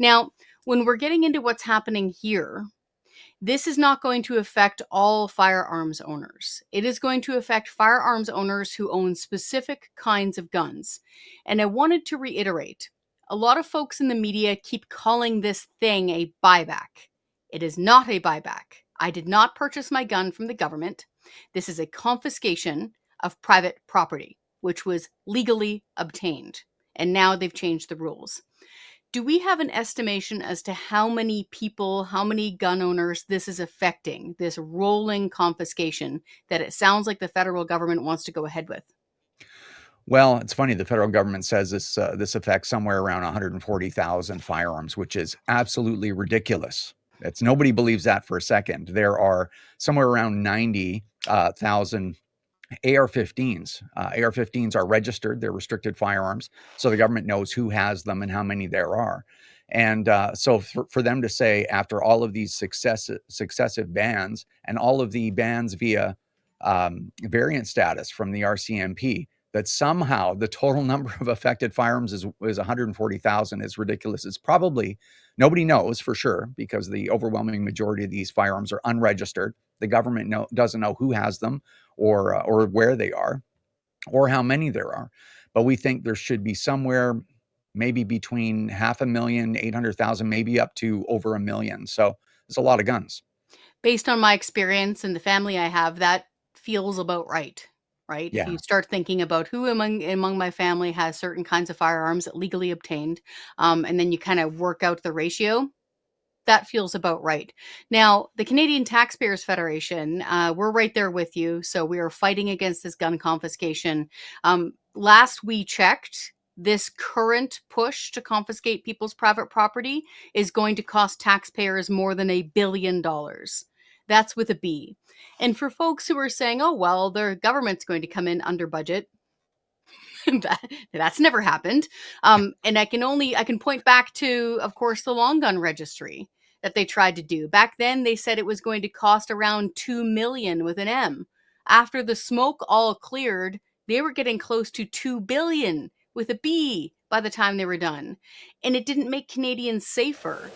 Now, when we're getting into what's happening here, this is not going to affect all firearms owners. It is going to affect firearms owners who own specific kinds of guns. And I wanted to reiterate, a lot of folks in the media keep calling this thing a buyback. It is not a buyback. I did not purchase my gun from the government. This is a confiscation of private property, which was legally obtained. And now they've changed the rules. Do we have an estimation as to how many people, how many gun owners this is affecting, this rolling confiscation that it sounds like the federal government wants to go ahead with? Well, it's funny. The federal government says this affects somewhere around 140,000 firearms, which is absolutely ridiculous. It's nobody believes that for a second. There are somewhere around 90,000 AR-15s. AR-15s are registered; they're restricted firearms, so the government knows who has them and how many there are. And so, for them to say after all of these successive bans and all of the bans via variant status from the RCMP, that somehow the total number of affected firearms is 140,000 is ridiculous. It's probably, nobody knows for sure, because the overwhelming majority of these firearms are unregistered. The government doesn't know who has them or where they are or how many there are. But we think there should be somewhere maybe between 500,000, 800,000, maybe up to over 1 million. So it's a lot of guns. Based on my experience and the family I have, that feels about right. Right? If Yeah. you start thinking about who among my family has certain kinds of firearms legally obtained, and then you kind of work out the ratio, that feels about right. Now, the Canadian Taxpayers Federation, we're right there with you. So we are fighting against this gun confiscation. Last we checked, this current push to confiscate people's private property is going to cost taxpayers more than $1 billion. That's with a B. And for folks who are saying, oh, well, their government's going to come in under budget, that's never happened. And I can point back to, of course, the Long Gun Registry that they tried to do. Back then, they said it was going to cost around 2 million with an M. After the smoke all cleared, they were getting close to 2 billion with a B by the time they were done. And it didn't make Canadians safer.